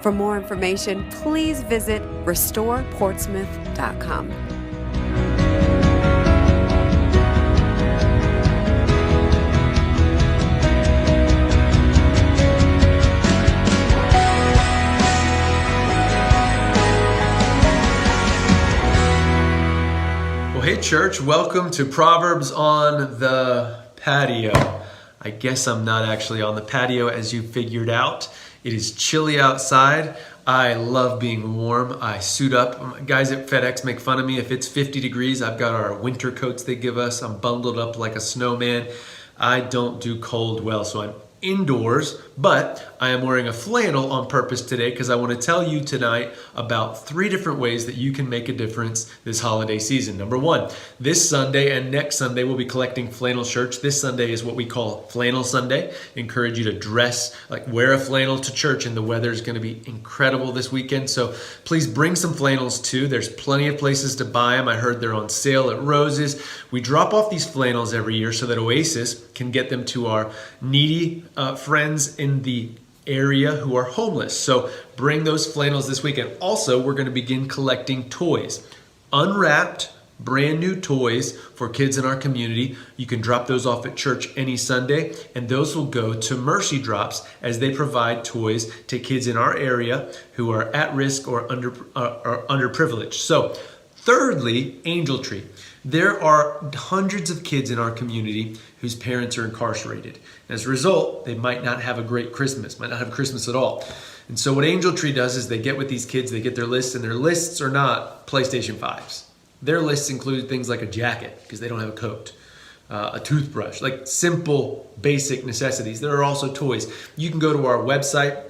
For more information, please visit restoreportsmouth.com. Well, hey church, welcome to Proverbs on the patio. I guess I'm not actually on the patio as you figured out. It is chilly outside. I love being warm. I suit up. Guys at FedEx make fun of me. If it's 50 degrees, I've got our winter coats they give us. I'm bundled up like a snowman. I don't do cold well, so I'm indoors, but I am wearing a flannel on purpose today because I want to tell you tonight about 3 different ways that you can make a difference this holiday season. Number 1, this Sunday and next Sunday we'll be collecting flannel shirts. This Sunday is what we call Flannel Sunday. Encourage you to dress, wear a flannel to church, and the weather is going to be incredible this weekend. So please bring some flannels too. There's plenty of places to buy them. I heard they're on sale at Rose's. We drop off these flannels every year so that Oasis can get them to our needy friends in the area who are homeless. So bring those flannels this weekend. Also, we're going to begin collecting toys. Unwrapped, brand new toys for kids in our community. You can drop those off at church any Sunday, and those will go to Mercy Drops as they provide toys to kids in our area who are at risk or underprivileged. So thirdly, Angel Tree. There are hundreds of kids in our community whose parents are incarcerated. As a result, they might not have a great Christmas, might not have Christmas at all. And so what Angel Tree does is they get with these kids, they get their lists, and their lists are not PlayStation 5s. Their lists include things like a jacket, because they don't have a coat, a toothbrush, like simple, basic necessities. There are also toys. You can go to our website.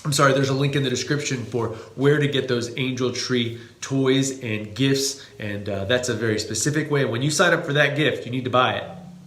There's a link in the description for where to get those Angel Tree toys and gifts, and that's a very specific way. When you sign up for that gift, you need to buy it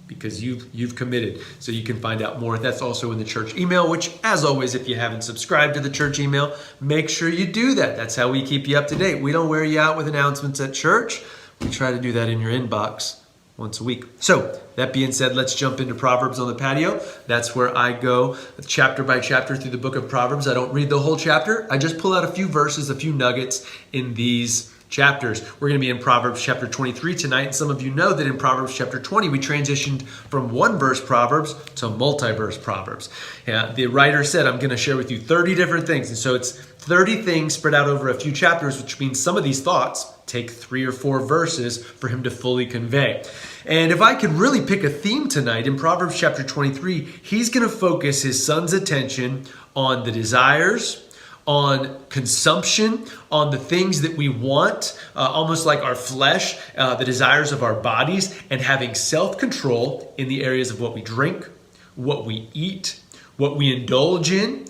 because you've committed. So you can find out more. That's also in the church email, which, as always, if you haven't subscribed to the church email, make sure you do that. That's how we keep you up to date. We don't wear you out with announcements at church. We try to do that in your inbox once a week. So that being said, let's jump into Proverbs on the patio. That's where I go chapter by chapter through the book of Proverbs. I don't read the whole chapter. I just pull out a few verses, a few nuggets in these chapters. We're going to be in Proverbs chapter 23 tonight. And some of you know that in Proverbs chapter 20, we transitioned from one verse Proverbs to multi-verse Proverbs. The writer said, I'm going to share with you 30 different things. And so it's 30 things spread out over a few chapters, which means some of these thoughts take 3 or 4 verses for him to fully convey. And if I could really pick a theme tonight, in Proverbs chapter 23, he's going to focus his son's attention on the desires, on consumption, on the things that we want, almost like our flesh, the desires of our bodies, and having self-control in the areas of what we drink, what we eat, what we indulge in.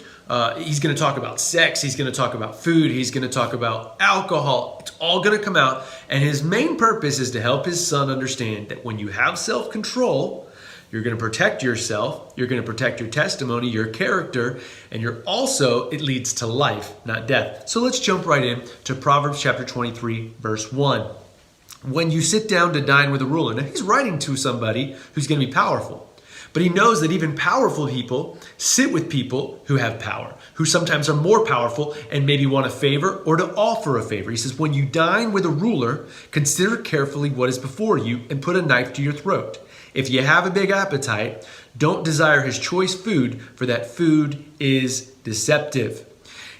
He's going to talk about sex. He's going to talk about food. He's going to talk about alcohol. It's all going to come out. And his main purpose is to help his son understand that when you have self-control, you're going to protect yourself. You're going to protect your testimony, your character, and it leads to life, not death. So let's jump right in to Proverbs chapter 23, verse 1. When you sit down to dine with a ruler. Now he's writing to somebody who's going to be powerful. But he knows that even powerful people sit with people who have power, who sometimes are more powerful and maybe want a favor or to offer a favor. He says, when you dine with a ruler, consider carefully what is before you and put a knife to your throat. If you have a big appetite, don't desire his choice food, for that food is deceptive.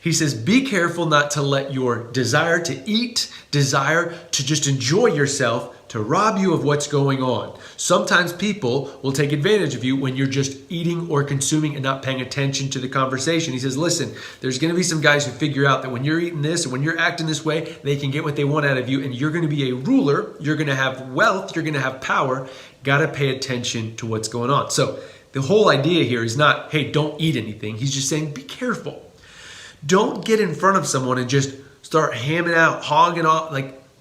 He says, be careful not to let your desire to eat, desire to just enjoy yourself, to rob you of what's going on. Sometimes people will take advantage of you when you're just eating or consuming and not paying attention to the conversation. He says, listen, there's going to be some guys who figure out that when you're eating this and when you're acting this way, they can get what they want out of you, and you're going to be a ruler. You're going to have wealth. You're going to have power. Got to pay attention to what's going on. So the whole idea here is not, hey, don't eat anything. He's just saying, be careful. Don't get in front of someone and just start hamming out, hogging off,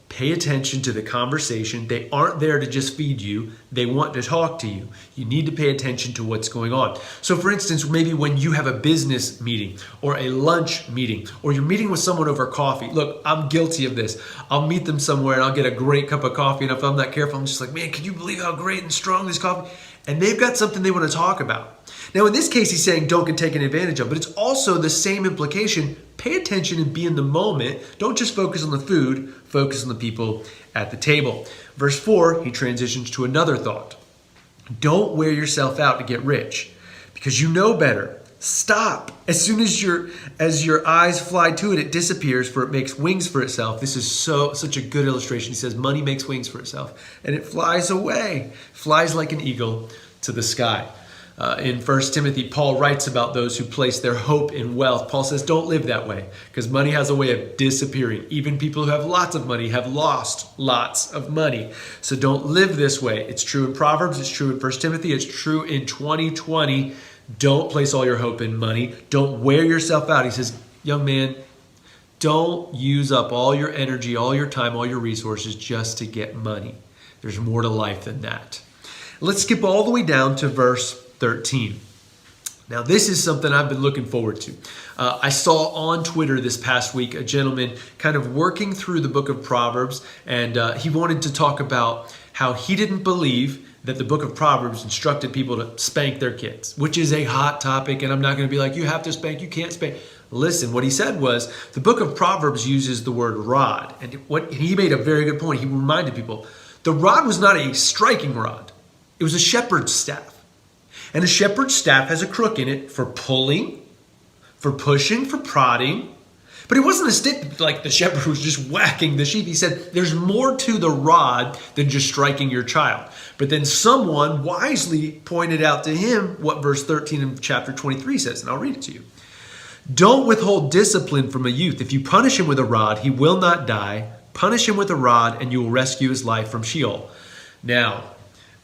pay attention to the conversation. They aren't there to just feed you. They want to talk to you. You need to pay attention to what's going on. So for instance, maybe when you have a business meeting or a lunch meeting, or you're meeting with someone over coffee. Look, I'm guilty of this. I'll meet them somewhere and I'll get a great cup of coffee. And if I'm not careful, I'm just like, man, can you believe how great and strong this coffee? And they've got something they want to talk about. Now, in this case, he's saying don't get taken advantage of, but it's also the same implication. Pay attention and be in the moment. Don't just focus on the food, focus on the people at the table. Verse 4, he transitions to another thought. Don't wear yourself out to get rich because you know better. Stop. As soon as your eyes fly to it, it disappears, for it makes wings for itself. This is such a good illustration. He says money makes wings for itself, and it flies away, flies like an eagle to the sky. In 1 Timothy, Paul writes about those who place their hope in wealth. Paul says, don't live that way, because money has a way of disappearing. Even people who have lots of money have lost lots of money. So don't live this way. It's true in Proverbs. It's true in 1 Timothy. It's true in 2020. Don't place all your hope in money. Don't wear yourself out. He says, young man, don't use up all your energy, all your time, all your resources just to get money. There's more to life than that. Let's skip all the way down to verse 13. Now, this is something I've been looking forward to. I saw on Twitter this past week a gentleman kind of working through the book of Proverbs, and he wanted to talk about how he didn't believe that the book of Proverbs instructed people to spank their kids, which is a hot topic, and I'm not going to be like, you have to spank, you can't spank. Listen, what he said was the book of Proverbs uses the word rod, and he made a very good point. He reminded people the rod was not a striking rod. It was a shepherd's staff. And a shepherd's staff has a crook in it for pulling, for pushing, for prodding. But it wasn't a stick like the shepherd was just whacking the sheep. He said there's more to the rod than just striking your child. But then someone wisely pointed out to him what verse 13 in chapter 23 says, and I'll read it to you. Don't withhold discipline from a youth. If you punish him with a rod, he will not die. Punish him with a rod, and you will rescue his life from Sheol. Now,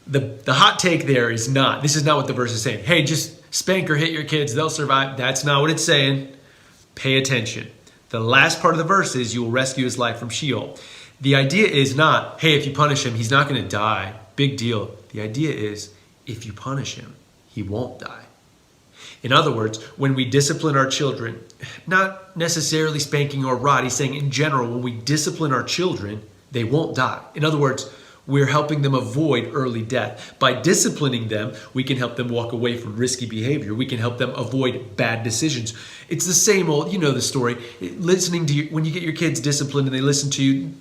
the hot take there is not, this is not what the verse is saying. Hey, just spank or hit your kids, they'll survive. That's not what it's saying. Pay attention. The last part of the verse is you will rescue his life from Sheol. The idea is not, hey, if you punish him, he's not going to die. Big deal. The idea is if you punish him, he won't die. In other words, when we discipline our children, not necessarily spanking or rod, he's saying in general, when we discipline our children, they won't die. In other words, we're helping them avoid early death. By disciplining them, we can help them walk away from risky behavior. We can help them avoid bad decisions. It's the same old, you know the story. Listening to you, when you get your kids disciplined and they listen to you,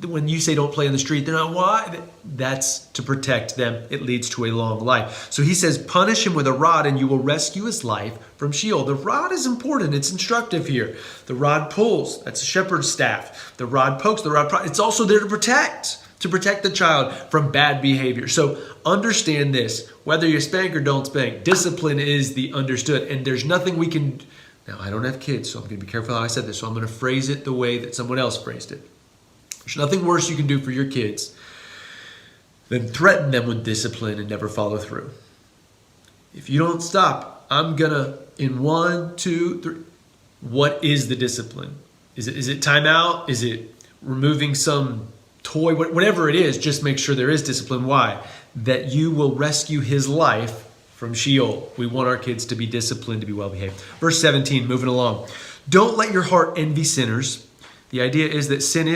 when you say don't play in the street, they're not, why? That's to protect them. It leads to a long life. So he says, punish him with a rod and you will rescue his life from Sheol. The rod is important. It's instructive here. The rod pulls. That's a shepherd's staff. The rod pokes. The rod, it's also there to protect the child from bad behavior. So understand this, whether you spank or don't spank, discipline is the understood. And there's nothing we can, now I don't have kids, so I'm going to be careful how I said this. So I'm going to phrase it the way that someone else phrased it. There's nothing worse you can do for your kids than threaten them with discipline and never follow through. If you don't stop, I'm going to, in 1, 2, 3, what is the discipline? Is it timeout? Is it removing some toy? Whatever it is, just make sure there is discipline. Why? That you will rescue his life from Sheol. We want our kids to be disciplined, to be well behaved. Verse 17, moving along. Don't let your heart envy sinners. The idea is that sin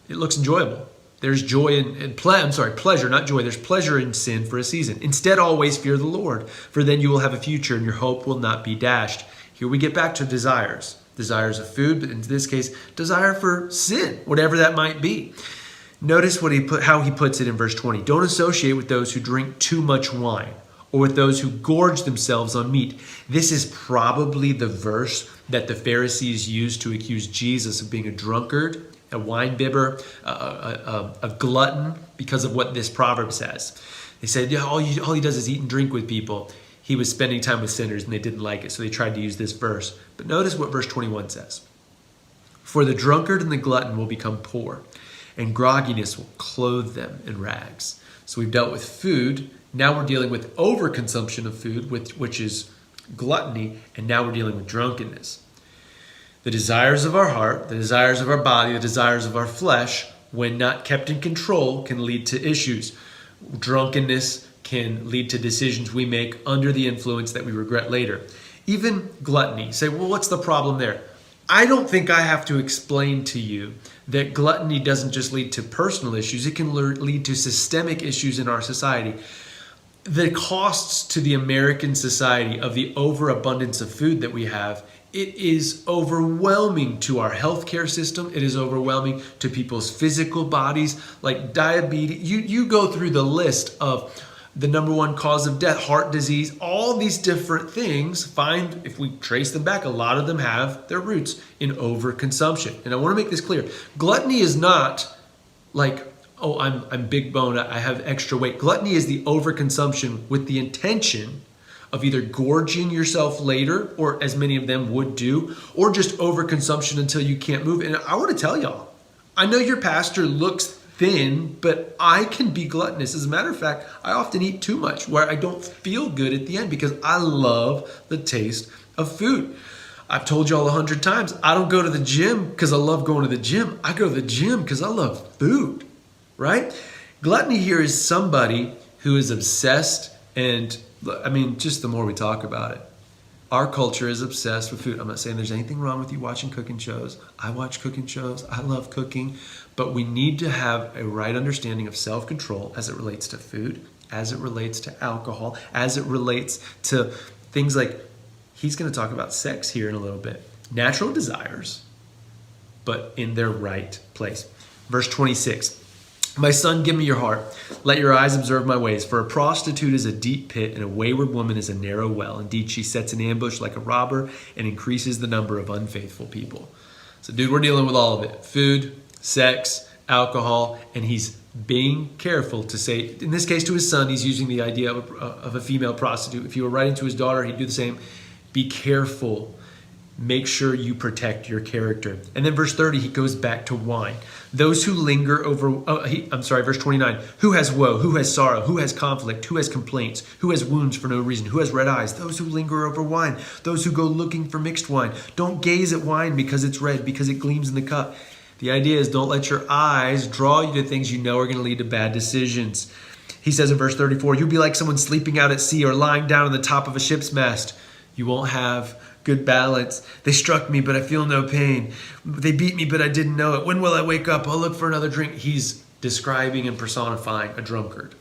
it looks enjoyable. There's joy in pleasure, not joy. There's pleasure in sin for a season. Instead, always fear the Lord, for then you will have a future and your hope will not be dashed. Here we get back to desires. Desires of food, but in this case, desire for sin, whatever that might be. Notice how he puts it in verse 20. Don't associate with those who drink too much wine or with those who gorge themselves on meat. This is probably the verse that the Pharisees used to accuse Jesus of being a drunkard, a wine bibber, a glutton, because of what this proverb says. They said, yeah, all he does is eat and drink with people. He was spending time with sinners and they didn't like it, so they tried to use this verse. But notice what verse 21 says. For the drunkard and the glutton will become poor, and grogginess will clothe them in rags. So we've dealt with food. Now we're dealing with overconsumption of food, which is gluttony, and now we're dealing with drunkenness. The desires of our heart, the desires of our body, the desires of our flesh, when not kept in control, can lead to issues. Drunkenness can lead to decisions we make under the influence that we regret later. Even gluttony. You say, well, what's the problem there? I don't think I have to explain to you that gluttony doesn't just lead to personal issues. It can lead to systemic issues in our society. The costs to the American society of the overabundance of food that we have It is overwhelming to our healthcare system. It is overwhelming to people's physical bodies, like diabetes. You go through the list of the number one cause of death, heart disease, all these different things. If we trace them back, a lot of them have their roots in overconsumption. And I want to make this clear. Gluttony is not like, oh, I'm big bone, I have extra weight. Gluttony is the overconsumption with the intention of either gorging yourself later, or as many of them would do, or just overconsumption until you can't move. And I want to tell y'all, I know your pastor looks thin, but I can be gluttonous. As a matter of fact, I often eat too much where I don't feel good at the end because I love the taste of food. I've told y'all 100 times, I don't go to the gym because I love going to the gym. I go to the gym because I love food, right? Gluttony here is somebody who is obsessed, and I mean, just the more we talk about it, our culture is obsessed with food. I'm not saying there's anything wrong with you watching cooking shows. I watch cooking shows. I love cooking. But we need to have a right understanding of self-control as it relates to food, as it relates to alcohol, as it relates to things like, he's going to talk about sex here in a little bit. Natural desires, but in their right place. Verse 26. My son, give me your heart. Let your eyes observe my ways. For a prostitute is a deep pit, and a wayward woman is a narrow well. Indeed, she sets an ambush like a robber and increases the number of unfaithful people. So, dude, we're dealing with all of it. Food, sex, alcohol, and he's being careful to say, in this case to his son, he's using the idea of a female prostitute. If he were writing to his daughter, he'd do the same. Be careful. Make sure you protect your character. And then verse 30, he goes back to wine. Those who linger over, verse 29. Who has woe? Who has sorrow? Who has conflict? Who has complaints? Who has wounds for no reason? Who has red eyes? Those who linger over wine. Those who go looking for mixed wine. Don't gaze at wine because it's red, because it gleams in the cup. The idea is don't let your eyes draw you to things you know are going to lead to bad decisions. He says in verse 34, you'll be like someone sleeping out at sea or lying down on the top of a ship's mast. You won't have good balance. They struck me, but I feel no pain. They beat me, but I didn't know it. When will I wake up? I'll look for another drink. He's describing and personifying a drunkard.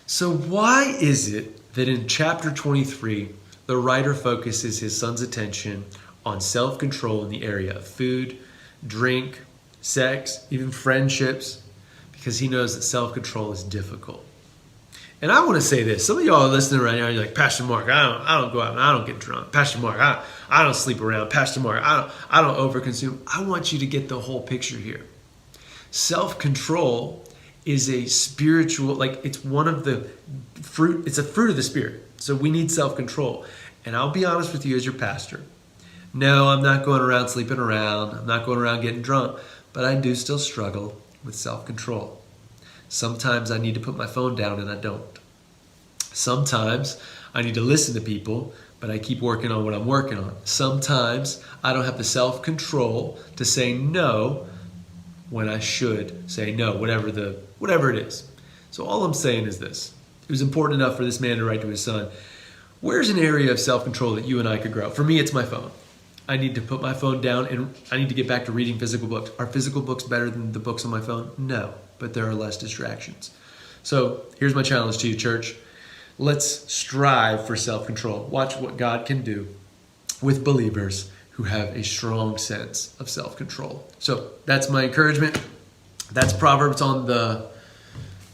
So why is it that in chapter 23, the writer focuses his son's attention on self-control in the area of food, drink, sex, even friendships? Because he knows that self-control is difficult. And I want to say this. Some of y'all are listening right now. You're like, Pastor Mark, I don't go out and I don't get drunk. Pastor Mark, I don't sleep around. Pastor Mark, I don't overconsume. I want you to get the whole picture here. Self-control is a spiritual, it's one of the fruit. It's a fruit of the Spirit. So we need self-control. And I'll be honest with you as your pastor. No, I'm not going around sleeping around. I'm not going around getting drunk. But I do still struggle with self-control. Sometimes I need to put my phone down and I don't. Sometimes I need to listen to people, but I keep working on what I'm working on. Sometimes I don't have the self-control to say no when I should say no, whatever it is. So all I'm saying is this. It was important enough for this man to write to his son, where's an area of self-control that you and I could grow? For me, it's my phone. I need to put my phone down and I need to get back to reading physical books. Are physical books better than the books on my phone? No, but there are less distractions. So here's my challenge to you, church. Let's strive for self-control. Watch what God can do with believers who have a strong sense of self-control. So that's my encouragement. That's Proverbs on the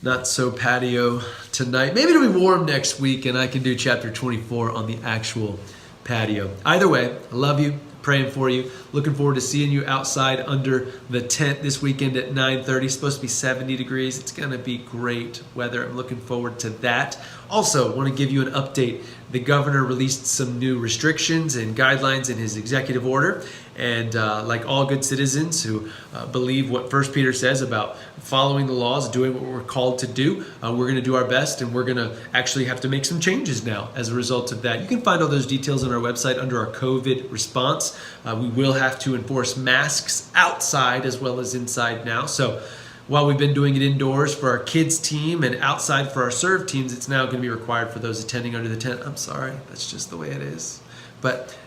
not so patio tonight. Maybe it'll be warm next week and I can do chapter 24 on the actual patio. Either way, I love you, praying for you, looking forward to seeing you outside under the tent this weekend at 9:30. It's supposed to be 70 degrees. It's going to be great weather. I'm looking forward to that. Also, want to give you an update. The governor released some new restrictions and guidelines in his executive order. And like all good citizens who believe what 1 Peter says about following the laws, doing what we're called to do, we're going to do our best, and we're going to actually have to make some changes now as a result of that. You can find all those details on our website under our COVID response. We will have to enforce masks outside as well as inside now. So while we've been doing it indoors for our kids team and outside for our serve teams, it's now going to be required for those attending under the tent. I'm sorry, that's just the way it is. But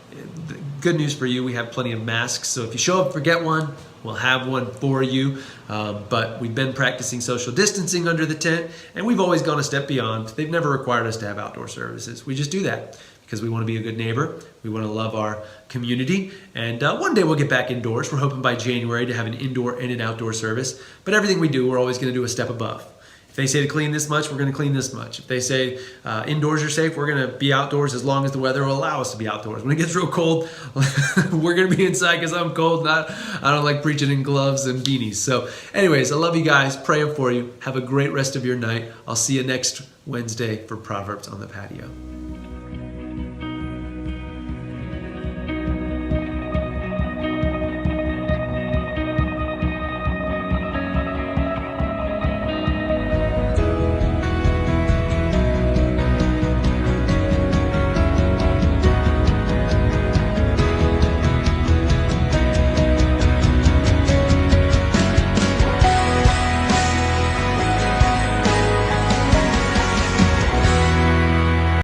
the good news for you, we have plenty of masks. So if you show up, forget one, we'll have one for you. But we've been practicing social distancing under the tent, and we've always gone a step beyond. They've never required us to have outdoor services. We just do that because we want to be a good neighbor. We want to love our community. And one day we'll get back indoors. We're hoping by January to have an indoor and an outdoor service. But everything we do, we're always going to do a step above. If they say to clean this much, we're going to clean this much. If they say indoors are safe, we're going to be outdoors as long as the weather will allow us to be outdoors. When it gets real cold, we're going to be inside because I'm cold. I don't like preaching in gloves and beanies. So anyways, I love you guys. Praying for you. Have a great rest of your night. I'll see you next Wednesday for Proverbs on the Patio.